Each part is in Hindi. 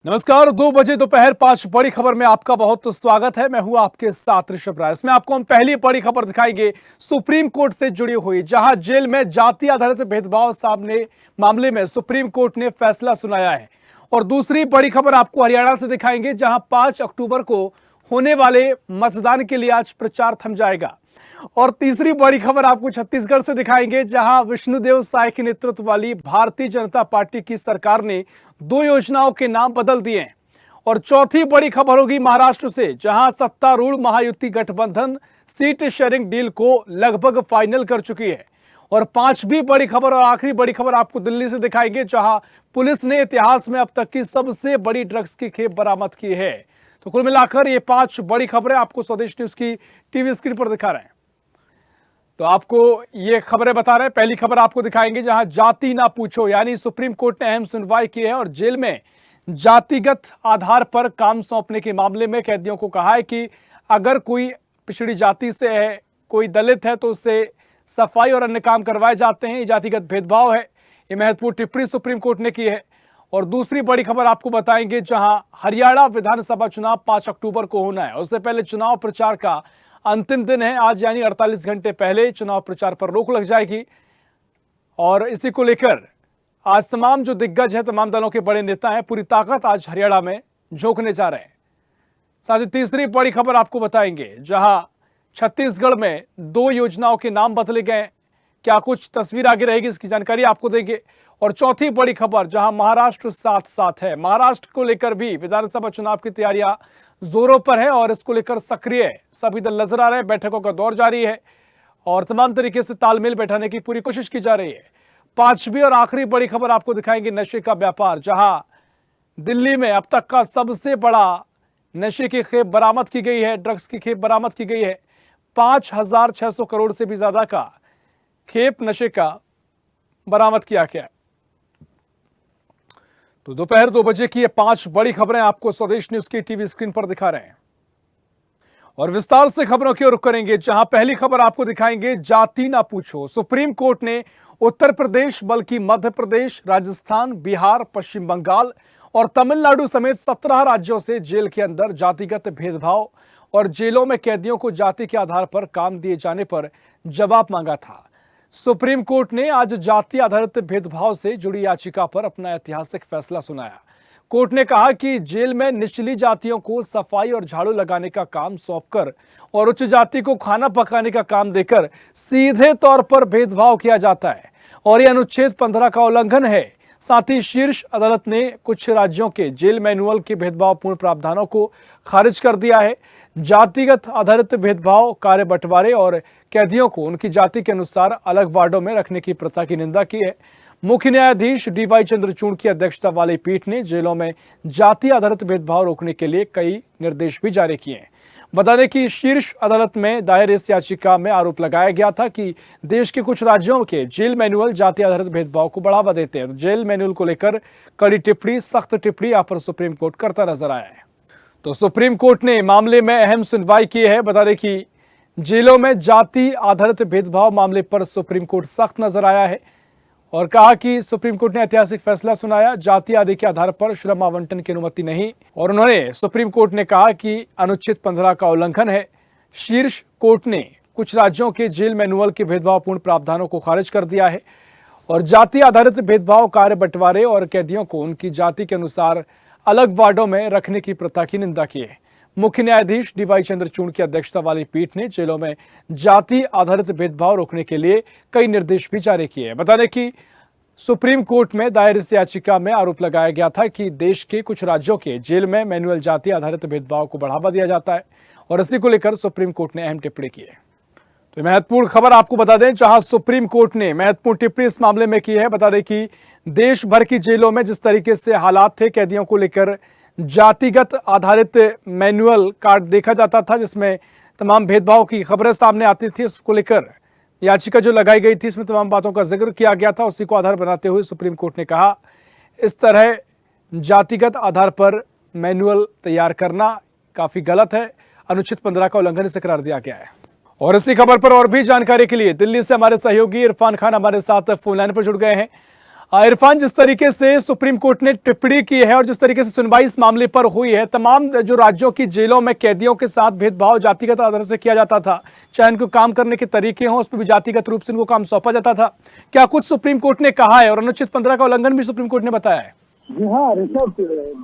नमस्कार। 2 बजे दोपहर 5 बड़ी खबर में आपका बहुत स्वागत है। मैं हूं आपके साथ ऋषभ राय। इसमें आपको हम पहली बड़ी खबर दिखाएंगे सुप्रीम कोर्ट से जुड़ी हुई, जहां जेल में जाति आधारित भेदभाव सामने मामले में सुप्रीम कोर्ट ने फैसला सुनाया है। और दूसरी बड़ी खबर आपको हरियाणा से दिखाएंगे, जहां 5 अक्टूबर को होने वाले मतदान के लिए आज प्रचार थम जाएगा। और तीसरी बड़ी खबर आपको छत्तीसगढ़ से दिखाएंगे, जहां विष्णुदेव साय के नेतृत्व वाली भारतीय जनता पार्टी की सरकार ने 2 योजनाओं के नाम बदल दिए हैं। और चौथी बड़ी खबर होगी महाराष्ट्र से, जहां सत्तारूढ़ महायुति गठबंधन सीट शेयरिंग डील को लगभग फाइनल कर चुकी है। और पांचवी बड़ी खबर और आखिरी बड़ी खबर आपको दिल्ली से दिखाएंगे, जहां पुलिस ने इतिहास में अब तक की सबसे बड़ी ड्रग्स की खेप बरामद की है। तो कुल मिलाकर ये 5 बड़ी खबरें आपको स्वदेश न्यूज की टीवी स्क्रीन पर दिखा रहे हैं। तो आपको ये खबरें बता रहे हैं। पहली खबर आपको दिखाएंगे, जहां जाति ना पूछो, यानी सुप्रीम कोर्ट ने अहम सुनवाई की है और जेल में जातिगत आधार पर काम सौंपने के मामले में कैदियों को कहा है कि अगर कोई पिछड़ी जाति से है, कोई दलित है, तो उससे सफाई और अन्य काम करवाए जाते हैं। ये जातिगत भेदभाव है। ये महत्वपूर्ण टिप्पणी सुप्रीम कोर्ट ने की है। और दूसरी बड़ी खबर आपको बताएंगे, जहां हरियाणा विधानसभा चुनाव 5 अक्टूबर को होना है। उससे पहले चुनाव प्रचार का अंतिम दिन है आज, यानी 48 घंटे पहले चुनाव प्रचार पर रोक लग जाएगी। और इसी को लेकर आज तमाम जो दिग्गज हैं, तमाम दलों के बड़े नेता हैं, पूरी ताकत आज हरियाणा में झोंकने जा रहे हैं। साथ ही तीसरी बड़ी खबर आपको बताएंगे, जहां छत्तीसगढ़ में 2 योजनाओं के नाम बदले गए। क्या कुछ तस्वीर आगे रहेगी, इसकी जानकारी आपको देंगे। और चौथी बड़ी खबर, जहां महाराष्ट्र साथ साथ है, महाराष्ट्र को लेकर भी विधानसभा चुनाव की तैयारियां जोरों पर है और इसको लेकर सक्रिय सभी दल नजर आ रहे हैं। बैठकों का दौर जारी है और तमाम तरीके से तालमेल बैठाने की पूरी कोशिश की जा रही है। पांचवी और आखिरी बड़ी खबर आपको दिखाएंगे, नशे का व्यापार, जहां दिल्ली में अब तक का सबसे बड़ा नशे की खेप बरामद की गई है, ड्रग्स की खेप बरामद की गई है। 5,600 करोड़ से भी ज्यादा का खेप नशे का बरामद किया गया। तो दोपहर 2 बजे की ये 5 बड़ी खबरें आपको स्वदेश न्यूज की टीवी स्क्रीन पर दिखा रहे हैं। और विस्तार से खबरों की ओर रुख करेंगे, जहां पहली खबर आपको दिखाएंगे, जाति ना पूछो। सुप्रीम कोर्ट ने उत्तर प्रदेश बल्कि मध्य प्रदेश, राजस्थान, बिहार, पश्चिम बंगाल और तमिलनाडु समेत 17 राज्यों से जेल के अंदर जातिगत भेदभाव और जेलों में कैदियों को जाति के आधार पर काम दिए जाने पर जवाब मांगा था। सुप्रीम कोर्ट ने आज जाति आधारित भेदभाव से जुड़ी याचिका पर अपना ऐतिहासिक फैसला सुनाया। कोर्ट ने कहा कि जेल में निचली जातियों को सफाई और झाड़ू लगाने का काम सौंपकर और उच्च जाति को खाना पकाने का काम देकर सीधे तौर पर भेदभाव किया जाता है और यह अनुच्छेद 15 का उल्लंघन है। साथ ही शीर्ष अदालत ने कुछ राज्यों के जेल मैनुअल के भेदभावपूर्ण प्रावधानों को खारिज कर दिया है। जातिगत आधारित भेदभाव, कार्य बंटवारे और कैदियों को उनकी जाति के अनुसार अलग वार्डों में रखने की प्रथा की निंदा की है। मुख्य न्यायाधीश डीवाई चंद्रचूड़ की अध्यक्षता वाली पीठ ने जेलों में जाति आधारित भेदभाव रोकने के लिए कई निर्देश भी जारी किए हैं। बता दें कि शीर्ष अदालत में दायर इस याचिका में आरोप लगाया गया था कि देश के कुछ राज्यों के जेल मैनुअल जाति आधारित भेदभाव को बढ़ावा देते हैं। तो जेल मैनुअल को लेकर कड़ी टिप्पणी, सख्त टिप्पणी यहाँ पर सुप्रीम कोर्ट करता नजर आया है। तो सुप्रीम कोर्ट ने मामले में अहम सुनवाई की है। बता दें कि जेलों में जाति आधारित भेदभाव मामले पर सुप्रीम कोर्ट सख्त नजर आया है और कहा कि सुप्रीम कोर्ट ने ऐतिहासिक फैसला सुनाया, जाति आदि के आधार पर श्रम आवंटन की अनुमति नहीं। और उन्होंने सुप्रीम कोर्ट ने कहा कि अनुच्छेद 15 का उल्लंघन है। शीर्ष कोर्ट ने कुछ राज्यों के जेल मैनुअल के भेदभावपूर्ण प्रावधानों को खारिज कर दिया है और जाति आधारित भेदभाव, कार्य बंटवारे और कैदियों को उनकी जाति के अनुसार अलग वार्डों में रखने की प्रथा की निंदा की है। मुख्य न्यायाधीश डीवाई चंद्रचूड़ की अध्यक्षता वाली पीठ ने जेलों में जाति आधारित भेदभाव रोकने के लिए कई निर्देश भी जारी किए हैं। बता दें कि सुप्रीम कोर्ट में दायर इस याचिका में आरोप लगाया गया था कि देश के कुछ राज्यों के जेल में मैनुअल जाति आधारित भेदभाव को बढ़ावा दिया जाता है और इसी को लेकर सुप्रीम कोर्ट ने अहम टिप्पणी की है। तो महत्वपूर्ण खबर आपको बता दें, जहां सुप्रीम कोर्ट ने महत्वपूर्ण टिप्पणी इस मामले में की है। बता दें कि देश भर की जेलों में जिस तरीके से हालात थे, कैदियों को लेकर जातिगत आधारित मैनुअल कार्ड देखा जाता था, जिसमें तमाम भेदभाव की खबरें सामने आती थी। उसको लेकर याचिका जो लगाई गई थी, इसमें तमाम बातों का जिक्र किया गया था। उसी को आधार बनाते हुए सुप्रीम कोर्ट ने कहा, इस तरह जातिगत आधार पर मैनुअल तैयार करना काफी गलत है। अनुच्छेद 15 का उल्लंघन इसे करार दिया गया है। और इसी खबर पर और भी जानकारी के लिए दिल्ली से हमारे सहयोगी इरफान खान हमारे साथ फोन लाइन पर जुड़ गए हैं। इरफान, जिस तरीके से सुप्रीम कोर्ट ने टिप्पणी की है और जिस तरीके से सुनवाई इस मामले पर हुई है, तमाम जो राज्यों की जेलों में कैदियों के साथ भेदभाव जातिगत आधार से किया जाता था, चाहे उनको काम करने के तरीके हों, उस पर भी जातिगत रूप से इनको काम सौंपा जाता था। क्या कुछ सुप्रीम कोर्ट ने कहा है और अनुच्छेद 15 का उल्लंघन भी सुप्रीम कोर्ट ने बताया है? जी हाँ ऋषभ,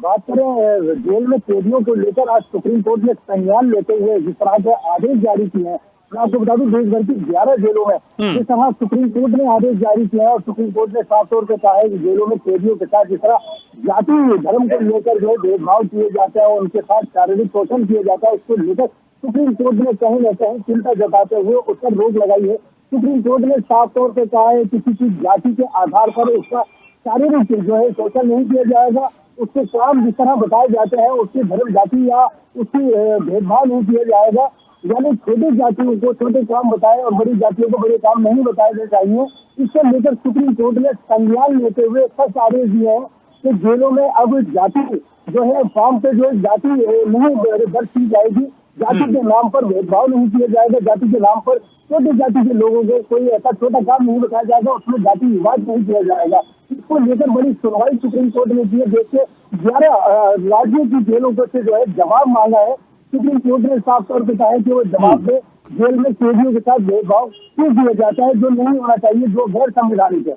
बात करें जेल में कैदियों को लेकर, आज सुप्रीम कोर्ट ने संज्ञान लेते हुए जिस तरह के आदेश जारी किए हैं। मैं आपको बता दूं, देश भर की 11 जेलों में जिस तरह सुप्रीम कोर्ट ने आदेश जारी किया है और सुप्रीम कोर्ट ने साफ तौर पर कहा है कि जेलों में कैदियों के साथ जिस तरह जाति धर्म को लेकर जो है भेदभाव किए जाते हैं और उनके साथ शारीरिक शोषण किया जाता है, उसको लेकर सुप्रीम कोर्ट ने कहीं न कहीं चिंता जताते हुए उस पर रोक लगाई है। सुप्रीम कोर्ट ने साफ तौर पर कहा है कि किसी जाति के आधार पर उसका शारीरिक जो है शोषण नहीं किया जाएगा, उसके काम जिस तरह बताए जाते हैं उसकी धर्म जाति या उसकी भेदभाव नहीं किया जाएगा। यानी छोटी जातियों को छोटे काम बताए और बड़ी जातियों को बड़े काम नहीं बताए चाहिए। इसको लेकर सुप्रीम कोर्ट ने संज्ञान लेते हुए सख्त आदेश दिए हैं कि जेलों में अब जाति जो है फॉर्म पे जो जाति नहीं दर्ज की जाएगी, जाति के नाम पर भेदभाव नहीं किया जाएगा, जाति के नाम पर छोटी जाति के लोगों को कोई ऐसा छोटा काम नहीं बताया जाएगा, उसमें जाति विवाद नहीं किया जाएगा। इसको लेकर बड़ी सुनवाई सुप्रीम कोर्ट ने की है। देखिए 11 राज्यों की जेलों से जो है जवाब मांगा है। सुप्रीम कोर्ट ने साफ तौर पर कहा है कि वो जवाब दे, जेल में कैदियों के साथ भेदभाव क्यों किया जाता है, जो नहीं होना चाहिए, जो गैर संवैधानिक है।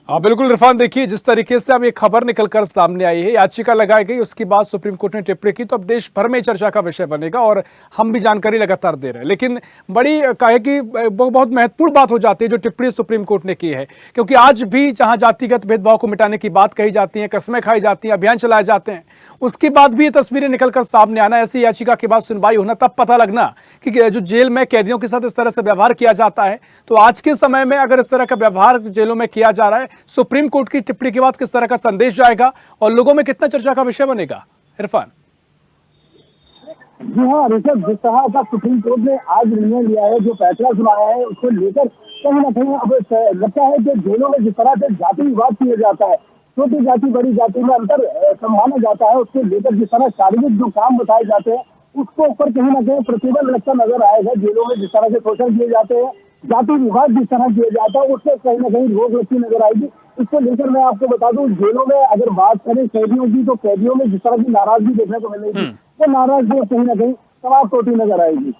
हाँ बिल्कुल इरफान, देखिए जिस तरीके से अब ये खबर निकलकर सामने आई है, याचिका लगाई गई, उसके बाद सुप्रीम कोर्ट ने टिप्पणी की, तो अब देश भर में चर्चा का विषय बनेगा और हम भी जानकारी लगातार दे रहे हैं। लेकिन बड़ी कहे कि बहुत महत्वपूर्ण बात हो जाती है जो टिप्पणी सुप्रीम कोर्ट ने की है, क्योंकि आज भी जहां जातिगत भेदभाव को मिटाने की बात कही जाती है, कस्में खाई जाती हैं, अभियान चलाए जाते हैं, उसके बाद भी ये तस्वीरें निकलकर सामने आना, ऐसी याचिका के बाद सुनवाई होना, तब पता लगना कि जो जेल में कैदियों के साथ इस तरह से व्यवहार किया जाता है, तो आज के समय में अगर इस तरह का व्यवहार जेलों में किया जा रहा है, सुप्रीम कोर्ट की टिप्पणी के बाद किस तरह का संदेश जाएगा और लोगों में कितना चर्चा का विषय बनेगा? इरफान जी हाँ ऋषभ, जिस तरह का सुप्रीम कोर्ट ने आज निर्णय लिया है, जो फैसला सुनाया है, उसको लेकर कहीं ना कहीं अब लगता है कि जेलों में जिस तरह से जाति विवाद किया जाता है, छोटी जाति बड़ी जाति में अंतर संभाला जाता है, उसको लेकर जिस तरह शारीरिक जो काम बताए जाते हैं, उसको ऊपर कहीं ना कहीं प्रतिबंध लगता नजर आएगा। जेलों में जिस तरह से शोषण किए जाते हैं, जाति विवाद जिस तरह किया जाता है, उससे कहीं ना कहीं रोक लगती नजर आएगी। इसको लेकर मैं आपको बता दूं, जेलों में अगर बात करें कैदियों की, तो कैदियों में जिस तरह की नाराजगी देखने को मिलेगी, वो नाराजगी कहीं ना कहीं समाप्त होती नजर आएगी।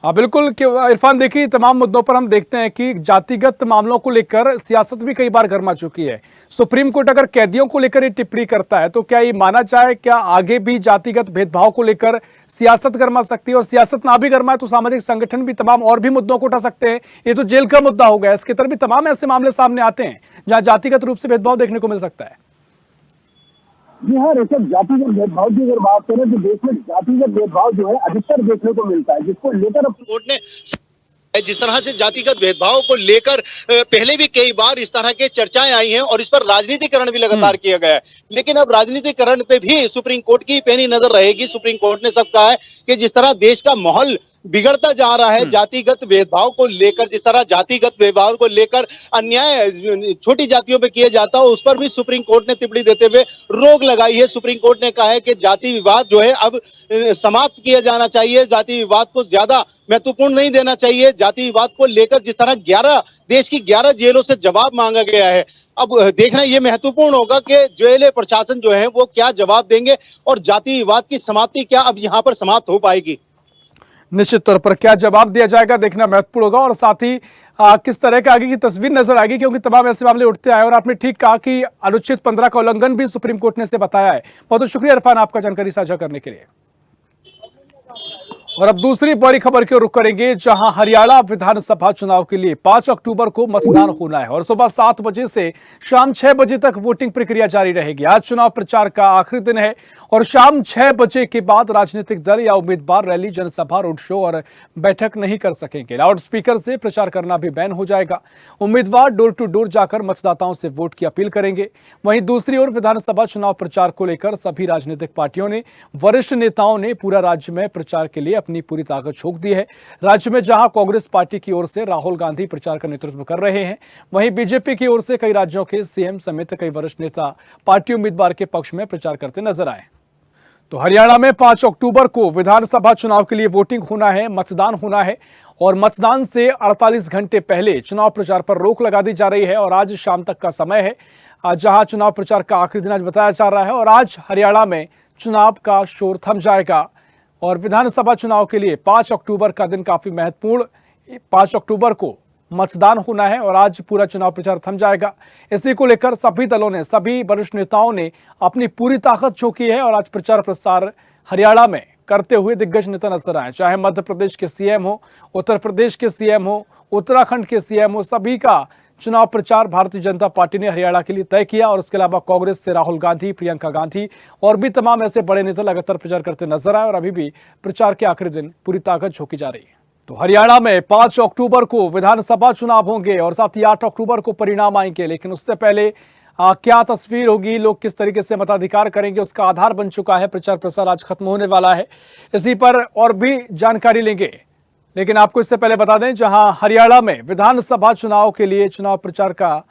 हाँ बिल्कुल इरफान, देखिए तमाम मुद्दों पर हम देखते हैं कि जातिगत मामलों को लेकर सियासत भी कई बार गर्मा चुकी है। सुप्रीम कोर्ट अगर कैदियों को लेकर ये टिप्पणी करता है, तो क्या ये माना जाए, क्या आगे भी जातिगत भेदभाव को लेकर सियासत गर्मा सकती है? और सियासत ना भी गर्माए तो सामाजिक संगठन भी तमाम और भी मुद्दों को उठा सकते हैं। ये तो जेल का मुद्दा हो गया, इसके तरफ भी तमाम ऐसे मामले सामने आते हैं जहां जातिगत रूप से भेदभाव देखने को मिल सकता है। जी हाँ ऋषभ, जातिगत भेदभाव की अगर बात करें तो देश में जातिगत भेदभाव जो है अधिकतर देखने को मिलता है, जिसको लेकर कोर्ट ने जिस तरह से जातिगत भेदभाव को लेकर पहले भी कई बार इस तरह के चर्चाएं आई हैं और इस पर राजनीतिकरण भी लगातार किया गया है, लेकिन अब राजनीतिकरण पे भी सुप्रीम कोर्ट की पैनी नजर रहेगी। सुप्रीम कोर्ट ने सब कहा है कि जिस तरह देश का माहौल बिगड़ता जा रहा है जातिगत भेदभाव को लेकर, जिस तरह जातिगत भेदभाव को लेकर अन्याय छोटी जातियों पे किया जाता है, उस पर भी सुप्रीम कोर्ट ने टिप्पणी देते हुए रोक लगाई है। सुप्रीम कोर्ट ने कहा है कि जाति विवाद जो है अब समाप्त किया जाना चाहिए, जाति विवाद को ज्यादा महत्वपूर्ण नहीं देना चाहिए। जाति विवाद को लेकर जिस तरह देश की 11 जेलों से जवाब मांगा गया है, अब देखना ये महत्वपूर्ण होगा कि जेल प्रशासन जो है वो क्या जवाब देंगे और जाति विवाद की समाप्ति क्या अब यहाँ पर समाप्त हो पाएगी। निश्चित तौर पर क्या जवाब दिया जाएगा देखना महत्वपूर्ण होगा, और साथ ही किस तरह के आगे की तस्वीर नजर आएगी, क्योंकि तमाम ऐसे मामले उठते आए। और आपने ठीक कहा कि अनुच्छेद 15 का उल्लंघन भी सुप्रीम कोर्ट ने से बताया है। बहुत बहुत शुक्रिया इरफान आपका जानकारी साझा करने के लिए। और अब दूसरी बड़ी खबर की ओर रुख करेंगे, जहां हरियाणा विधानसभा चुनाव के लिए 5 अक्टूबर को मतदान होना है और सुबह 7 बजे से शाम 6 बजे तक वोटिंग प्रक्रिया जारी रहेगी। आज चुनाव प्रचार का आखिरी दिन है और शाम 6 बजे के बाद राजनीतिक दल या उम्मीदवार रैली, जनसभा, रोड शो और बैठक नहीं कर सकेंगे। लाउड स्पीकर से प्रचार करना भी बैन हो जाएगा। उम्मीदवार डोर टू डोर जाकर मतदाताओं से वोट की अपील करेंगे। वहीं दूसरी ओर विधानसभा चुनाव प्रचार को लेकर सभी राजनीतिक पार्टियों ने, वरिष्ठ नेताओं ने पूरा राज्य में प्रचार के लिए अपनी पूरी ताकत झोंक दी है। राज्य में जहां कांग्रेस पार्टी की ओर से राहुल गांधी प्रचार का नेतृत्व कर रहे हैं, वहीं बीजेपी की ओर से कई राज्यों के सीएम समेत कई वरिष्ठ नेता पार्टी उम्मीदवार के पक्ष में प्रचार करते नजर आए। तो हरियाणा में 5 अक्टूबर को विधानसभा चुनाव के लिए वोटिंग होना है, मतदान होना है और मतदान से 48 घंटे पहले चुनाव प्रचार पर रोक लगा दी जा रही है और आज शाम तक का समय है। जहां चुनाव प्रचार का आखिरी दिन आज बताया जा रहा है और आज हरियाणा में चुनाव का शोर थम जाएगा और विधानसभा चुनाव के लिए 5 अक्टूबर का दिन काफी महत्वपूर्ण, 5 अक्टूबर को मतदान होना है और आज पूरा चुनाव प्रचार थम जाएगा। इसी को लेकर सभी दलों ने, सभी वरिष्ठ नेताओं ने अपनी पूरी ताकत झोंकी है और आज प्रचार प्रसार हरियाणा में करते हुए दिग्गज नेता नजर आए, चाहे मध्य प्रदेश के सीएम हो, उत्तर प्रदेश के सीएम हो, उत्तराखंड के सीएम हो, सभी का चुनाव प्रचार भारतीय जनता पार्टी ने हरियाणा के लिए तय किया और इसके अलावा कांग्रेस से राहुल गांधी, प्रियंका गांधी और भी तमाम ऐसे बड़े नेता लगातार प्रचार करते नजर आए और अभी भी प्रचार के आखिरी दिन पूरी ताकत झोंकी जा रही है। तो हरियाणा में 5 अक्टूबर को विधानसभा चुनाव होंगे और साथ ही 8 अक्टूबर को परिणाम आएंगे, लेकिन उससे पहले क्या तस्वीर होगी, लोग किस तरीके से मताधिकार करेंगे, उसका आधार बन चुका है। प्रचार प्रसार आज खत्म होने वाला है, इसी पर और भी जानकारी लेंगे, लेकिन आपको इससे पहले बता दें जहां हरियाणा में विधानसभा चुनाव के लिए चुनाव प्रचार का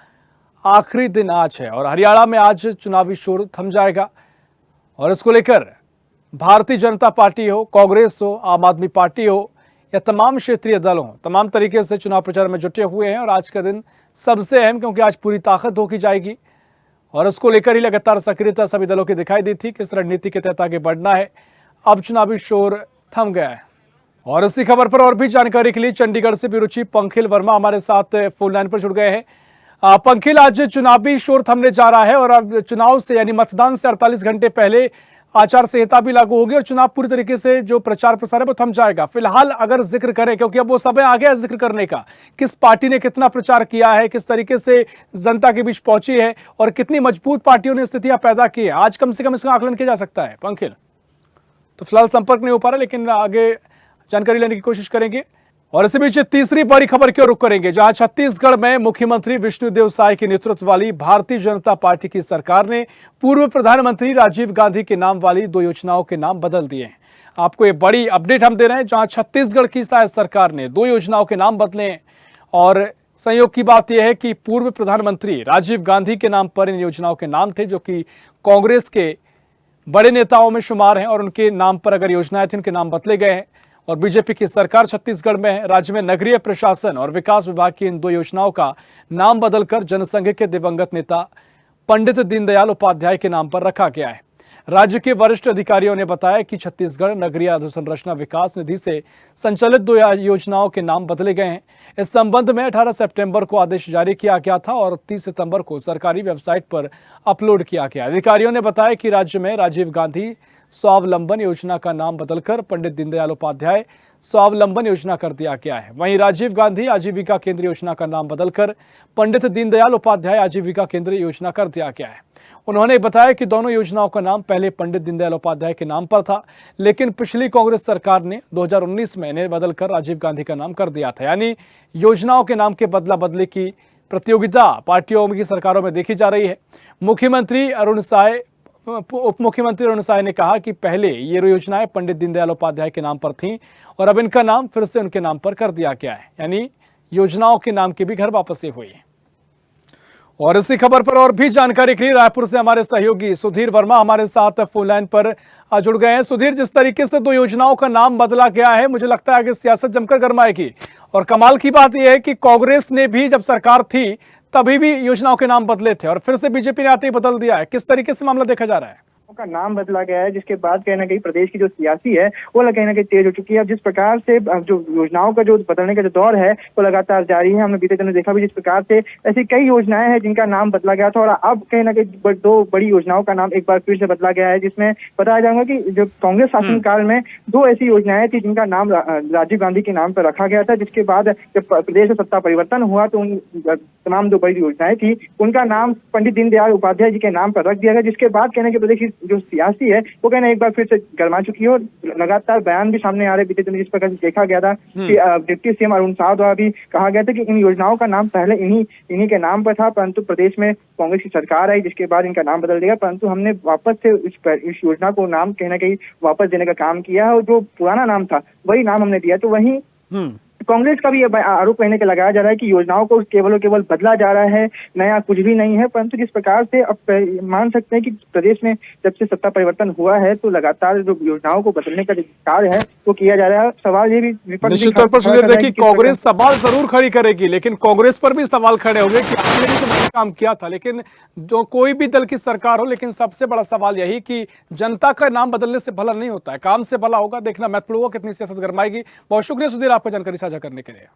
आखिरी दिन आज है और हरियाणा में आज चुनावी शोर थम जाएगा और इसको लेकर भारतीय जनता पार्टी हो, कांग्रेस हो, आम आदमी पार्टी हो या तमाम क्षेत्रीय दल हों, तमाम तरीके से चुनाव प्रचार में जुटे हुए हैं और आज का दिन सबसे अहम, क्योंकि आज पूरी ताकत होकी जाएगी और इसको लेकर ही लगातार सक्रियता सभी दलों की दिखाई दी थी, किस रणनीति के तहत आगे बढ़ना है। अब चुनावी शोर थम गया है और इसी खबर पर और भी जानकारी के लिए चंडीगढ़ से भी रुचि पंखिल वर्मा हमारे साथ फोन लाइन पर जुड़ गए हैं। पंखिल, आज चुनावी शोर थमने जा रहा है और अब चुनाव से यानी मतदान से 48 घंटे पहले आचार संहिता भी लागू होगी और चुनाव पूरी तरीके से जो प्रचार प्रसार है वो थम जाएगा। फिलहाल अगर जिक्र करें, क्योंकि अब वो समय आ गया जिक्र करने का, किस पार्टी ने कितना प्रचार किया है, किस तरीके से जनता के बीच पहुंची है और कितनी मजबूत पार्टियों ने स्थितियां पैदा की है, आज कम से कम इसका आकलन किया जा सकता है? पंखिल, तो फिलहाल संपर्क नहीं हो पा रहा, लेकिन आगे जानकारी लेने की कोशिश करेंगे। और इसी बीच तीसरी बड़ी खबर की ओर रुख करेंगे, जहां छत्तीसगढ़ में मुख्यमंत्री विष्णुदेव साय के नेतृत्व वाली भारतीय जनता पार्टी की सरकार ने पूर्व प्रधानमंत्री राजीव गांधी के नाम वाली 2 योजनाओं के नाम बदल दिए हैं। आपको ये बड़ी अपडेट हम दे रहे हैं, जहां छत्तीसगढ़ की साय सरकार ने 2 योजनाओं के नाम बदले हैं और संयोग की बात यह है कि पूर्व प्रधानमंत्री राजीव गांधी के नाम पर इन योजनाओं के नाम थे, जो कि कांग्रेस के बड़े नेताओं में शुमार हैं और उनके नाम पर अगर योजनाएं थी, उनके नाम बदले गए हैं। और बीजेपी की सरकार छत्तीसगढ़ में है। राज्य में नगरीय प्रशासन और विकास विभाग की इन 2 योजनाओं का नाम बदलकर जनसंघ के दिवंगत नेता पंडित दीनदयाल उपाध्याय के नाम पर रखा गया है। राज्य के वरिष्ठ अधिकारियों ने बताया कि छत्तीसगढ़ नगरीय अधोसंरचना विकास निधि से संचालित 2 योजनाओं के नाम बदले गए हैं। इस संबंध में 18 सितंबर को आदेश जारी किया गया था और 30 सितंबर को सरकारी वेबसाइट पर अपलोड किया गया। अधिकारियों ने बताया कि राज्य में राजीव गांधी स्वावलंबन योजना का नाम बदलकर पंडित दीनदयाल उपाध्याय स्वावलंबन योजना कर दिया गया है। वहीं राजीव गांधी आजीविका केंद्र योजना का नाम बदलकर पंडित दीनदयाल उपाध्याय आजीविका केंद्र योजना कर दिया गया है। उन्होंने बताया कि दोनों योजनाओं का नाम पहले पंडित दीनदयाल उपाध्याय के नाम पर था, लेकिन पिछली कांग्रेस सरकार ने 2019 में इन्हें बदलकर राजीव गांधी का नाम कर दिया था। यानी योजनाओं के नाम के बदला बदली की प्रतियोगिता पार्टियों की सरकारों में देखी जा रही है। उप मुख्यमंत्री अरुण साय ने कहा कि पहले ये योजनाएं पंडित दीनदयाल उपाध्याय के नाम पर थीं और अब इनका नाम फिर से उनके नाम पर कर दिया गया है। यानी योजनाओं के नाम की भी घर वापसी हुई है। और इसी खबर पर और भी जानकारी के लिए रायपुर से हमारे सहयोगी सुधीर वर्मा हमारे साथ फोन लाइन पर जुड़ गए हैं। सुधीर, जिस तरीके से 2 योजनाओं का नाम बदला गया है, मुझे लगता है कि सियासत जमकर गरमाएगी और कमाल की बात यह है कि कांग्रेस ने भी जब सरकार थी तभी भी योजनाओं के नाम बदले थे और फिर से बीजेपी ने आते ही बदल दिया है। किस तरीके से मामला देखा जा रहा है? का नाम बदला गया है, जिसके बाद कहीं ना कहीं प्रदेश की जो सियासी है वो कहीं ना कहीं तेज हो चुकी है। जिस प्रकार से जो योजनाओं का जो बदलने का जो दौर है वो लगातार जारी है। हमने बीते दिनों देखा भी जिस प्रकार से ऐसी कई योजनाएं हैं जिनका नाम बदला गया था और अब कहीं ना कहीं 2 बड़ी योजनाओं का नाम एक बार फिर से बदला गया है, जिसमें बताया जाएगा कि जो कांग्रेस शासनकाल में 2 ऐसी योजनाएं थी जिनका नाम राजीव गांधी के नाम पर रखा गया था, जिसके बाद जब प्रदेश में सत्ता परिवर्तन हुआ तो उन तमाम 2 बड़ी योजनाएं थी उनका नाम पंडित दीनदयाल उपाध्याय जी के नाम पर रख दिया गया, जिसके बाद कहने के प्रदेश की जो सियासी है वो कहना एक बार फिर से गरमा चुकी है और लगातार बयान भी सामने आ रहे। बीते दिन जिस प्रकार से देखा गया था कि डिप्टी सीएम अरुण साह द्वारा भी कहा गया था कि इन योजनाओं का नाम पहले इन्हीं के नाम पर था, परंतु प्रदेश में कांग्रेस की सरकार आई जिसके बाद इनका नाम बदल दिया। परंतु हमने वापस से इस योजना को नाम कहीं ना कहीं वापस देने का काम किया और जो पुराना नाम था वही नाम हमने दिया। तो वहीं कांग्रेस का भी ये आरोप कहने का लगाया जा रहा है कि योजनाओं को केवल और केवल बदला जा रहा है, नया कुछ भी नहीं है। परंतु जिस प्रकार से अब मान सकते हैं कि प्रदेश में जब से सत्ता परिवर्तन हुआ है तो लगातार जो योजनाओं को बदलने का जो कार्य है वो किया जा रहा है। सवाल ये भी विपक्ष निश्चित तौर पर सुधीर, देखिए कांग्रेस सवाल जरूर खड़ी करेगी, लेकिन कांग्रेस पर भी सवाल खड़े होंगे कि आपने भी तो बड़ा काम किया था। लेकिन जो कोई भी दल की सरकार हो, लेकिन सबसे बड़ा सवाल यही कि जनता का नाम बदलने से भला नहीं होता है, काम से भला होगा। देखना महत्वपूर्ण होगा कितनी सियासत गरमाएगी। बहुत शुक्रिया सुधीर आपका जानकारी साझा करने के लिए।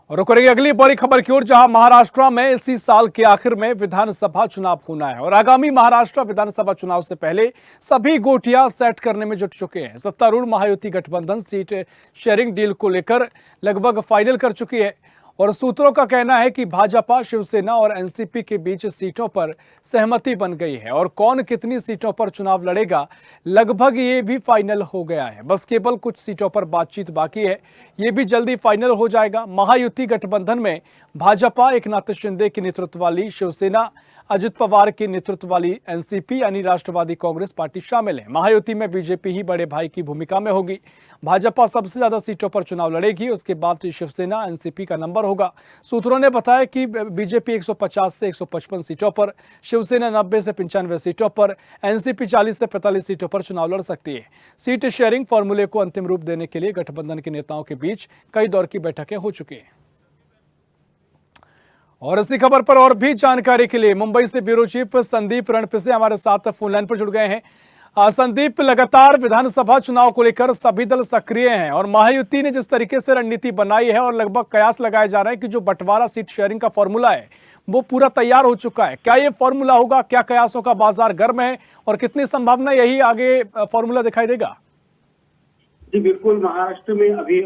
और रुक करेंगे अगली बड़ी खबर की ओर, जहां महाराष्ट्र में इसी साल के आखिर में विधानसभा चुनाव होना है और आगामी महाराष्ट्र विधानसभा चुनाव से पहले सभी गोटियां सेट करने में जुट चुके हैं। सत्तारूढ़ महायुति गठबंधन सीट शेयरिंग डील को लेकर लगभग फाइनल कर चुकी है और सूत्रों का कहना है कि भाजपा, शिवसेना और एनसीपी के बीच सीटों पर सहमति बन गई है और कौन कितनी सीटों पर चुनाव लड़ेगा लगभग ये भी फाइनल हो गया है। बस केवल कुछ सीटों पर बातचीत बाकी है, ये भी जल्दी फाइनल हो जाएगा। महायुति गठबंधन में भाजपा, एकनाथ शिंदे की नेतृत्व वाली शिवसेना, अजित पवार के नेतृत्व वाली एनसीपी यानी राष्ट्रवादी कांग्रेस पार्टी शामिल है। महायुति में बीजेपी ही बड़े भाई की भूमिका में होगी। भाजपा सबसे ज्यादा सीटों पर चुनाव लड़ेगी, उसके बाद शिवसेना, एनसीपी का नंबर होगा। सूत्रों ने बताया कि बीजेपी 150 से 155 सीटों पर, शिवसेना 90 से 95 सीटों पर, एनसीपी 40 से 45 सीटों पर चुनाव लड़ सकती है। सीट शेयरिंग फॉर्मूले को अंतिम रूप देने के लिए गठबंधन के नेताओं के बीच कई दौर की बैठकें हो चुकी हैं। और इसी खबर पर और भी जानकारी के लिए मुंबई से ब्यूरो चीफ संदीप रणपिसे हमारे साथ फोन लाइन पर जुड़ गए हैं। संदीप, लगातार विधानसभा चुनाव को लेकर सभी दल सक्रिय हैं और महायुति ने जिस तरीके से रणनीति बनाई है और लगभग कयास लगाए जा रहे हैं कि जो बंटवारा सीट शेयरिंग का फॉर्मूला है वो पूरा तैयार हो चुका है। क्या ये फॉर्मूला होगा? क्या कयासों का बाजार गर्म है और कितनी संभावना यही आगे फॉर्मूला दिखाई देगा? जी बिल्कुल, महाराष्ट्र में अभी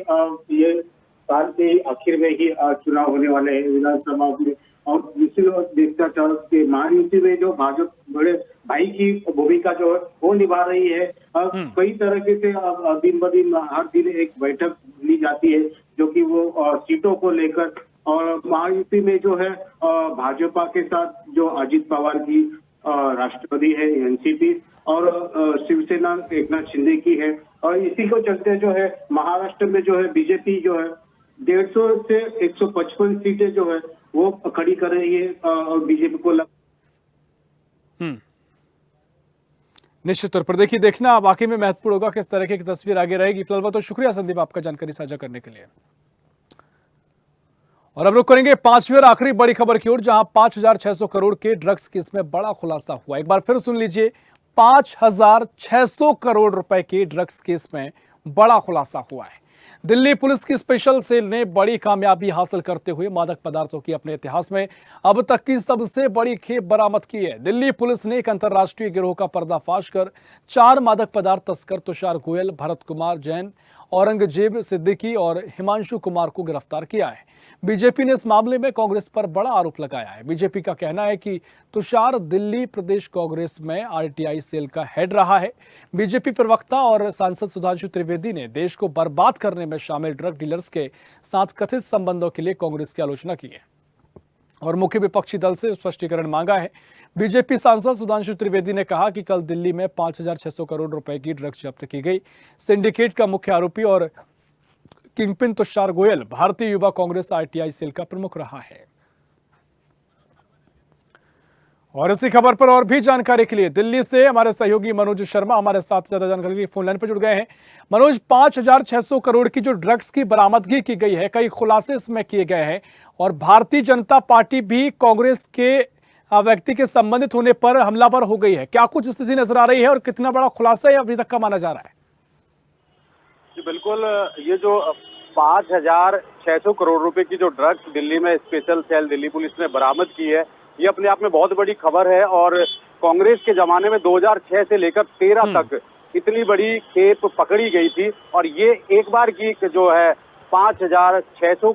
ये साल के आखिर में ही चुनाव होने वाले हैं विधानसभा में और इसी देखता था कि महायुति में जो भाजपा बड़े भाई की भूमिका जो है वो निभा रही है। कई तरीके से दिन ब दिन हर दिन एक बैठक ली जाती है जो कि वो सीटों को लेकर, और महायुति में जो है भाजपा के साथ जो अजित पवार की राष्ट्रवादी है एनसीपी और शिवसेना एकनाथ शिंदे की है, और इसी को चलते जो है महाराष्ट्र में जो है बीजेपी जो है 150 से 155 सीटें जो है वो खड़ी कर रही है और बीजेपी को निश्चित तौर पर देखिए, देखना वाकई में महत्वपूर्ण होगा किस तरह की तस्वीर आगे रहेगी। फिलहाल तो शुक्रिया संदीप आपका जानकारी साझा करने के लिए। और अब रुक करेंगे पांचवी और आखिरी बड़ी खबर की ओर, जहां 5,600 करोड़ के ड्रग्स केस में बड़ा खुलासा हुआ। एक बार फिर सुन लीजिए, 5,600 करोड़ रुपए के ड्रग्स केस में बड़ा खुलासा हुआ है। दिल्ली पुलिस की स्पेशल सेल ने बड़ी कामयाबी हासिल करते हुए मादक पदार्थों की अपने इतिहास में अब तक की सबसे बड़ी खेप बरामद की है। दिल्ली पुलिस ने एक अंतर्राष्ट्रीय गिरोह का पर्दाफाश कर 4 मादक पदार्थ तस्कर तुषार गोयल, भरत कुमार जैन, औरंगजेब सिद्दीकी और हिमांशु कुमार को गिरफ्तार किया है। बीजेपी ने इस मामले में कांग्रेस पर बड़ा आरोप लगाया है। बीजेपी का कहना है कि तुषार दिल्ली प्रदेश कांग्रेस में आरटीआई सेल का हेड रहा है। बीजेपी प्रवक्ता और सांसद सुधांशु त्रिवेदी ने देश को बर्बाद करने में शामिल ड्रग डीलर्स के साथ कथित संबंधों के लिए कांग्रेस की आलोचना की है और मुख्य विपक्षी दल से स्पष्टीकरण मांगा है। बीजेपी सांसद सुधांशु त्रिवेदी ने कहा कि कल दिल्ली में 5,600 करोड़ रुपए की ड्रग्स जब्त की गई। सिंडिकेट का मुख्य आरोपी और kingpin Tushar Goyal Bharatiya Yuva Congress RTI cell का प्रमुख रहा है। और इसी खबर पर और भी जानकारी के लिए दिल्ली से हमारे सहयोगी मनोज शर्मा हमारे साथ ज्यादा जानकारी के लिए फोन लाइन पर जुड़ गए हैं। मनोज, 5,600 करोड़ की जो ड्रग्स की बरामदगी की गई है, कई खुलासे इसमें किए गए हैं और भारतीय जनता पार्टी भी कांग्रेस के व्यक्ति के संबंधित होने पर हमलावर हो गई है। क्या कुछ स्थिति नजर आ रही है और कितना बड़ा खुलासा है अभी तक का माना जा रहा है? जी बिल्कुल, ये जो 5,600 करोड़ रुपए की जो ड्रग्स दिल्ली में स्पेशल सेल दिल्ली पुलिस ने बरामद की है, ये अपने आप में बहुत बड़ी खबर है। और कांग्रेस के जमाने में 2006 से लेकर 13 तक इतनी बड़ी खेप पकड़ी गई थी और ये एक बार की जो है 5,600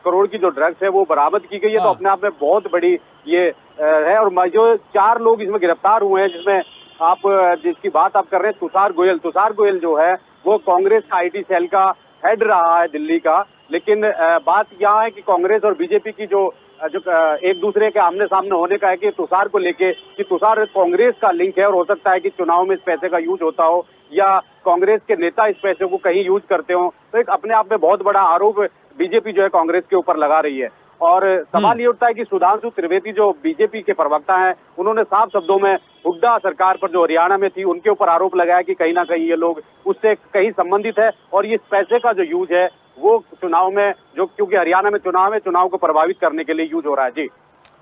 करोड़ की जो ड्रग्स है वो बरामद की गई है। तो अपने आप में बहुत बड़ी ये है। और जो 4 लोग इसमें गिरफ्तार हुए हैं, जिसमें आप जिसकी बात आप कर रहे हैं तुषार गोयल जो है वो कांग्रेस का आईटी सेल का हेड रहा है दिल्ली का। लेकिन बात यहाँ है कि कांग्रेस और बीजेपी की जो एक दूसरे के आमने सामने होने का है कि तुषार को लेके कि तुषार कांग्रेस का लिंक है और हो सकता है कि चुनाव में इस पैसे का यूज होता हो या कांग्रेस के नेता इस पैसे को कहीं यूज करते हो। तो एक अपने आप में बहुत बड़ा आरोप बीजेपी जो है कांग्रेस के ऊपर लगा रही है। और सवाल ये उठता है कि सुधांशु त्रिवेदी जो बीजेपी के प्रवक्ता हैं, उन्होंने साफ शब्दों में हुड्डा सरकार पर जो हरियाणा में थी उनके ऊपर आरोप लगाया कि कहीं ना कहीं ये लोग उससे कहीं संबंधित है और इस पैसे का जो यूज है वो चुनाव में जो क्योंकि हरियाणा में चुनाव को प्रभावित करने के लिए यूज हो रहा है। जी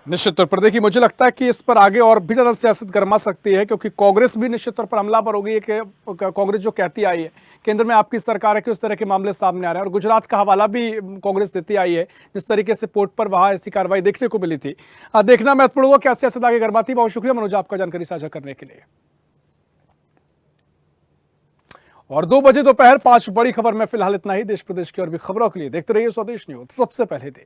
निश्चित तौर पर देखिए, मुझे लगता है कि इस पर आगे और भी ज्यादा सियासत गरमा सकती है, क्योंकि कांग्रेस भी निश्चित तौर पर हमलावर होगी कि कांग्रेस जो कहती आई है केंद्र में आपकी सरकार है कि उस तरह के मामले सामने आ रहे हैं। और गुजरात का हवाला भी कांग्रेस देती आई है, जिस तरीके से पोर्ट पर वहां ऐसी कार्रवाई देखने को मिली थी। देखना महत्वपूर्ण होगा क्या सियासत आगे गरमाती। बहुत शुक्रिया मनोज आपका जानकारी साझा करने के लिए। और 2 बजे दोपहर 5 बड़ी खबर में फिलहाल इतना ही। देश प्रदेश की और भी खबरों के लिए देखते रहिए स्वदेश न्यूज, सबसे पहले देश।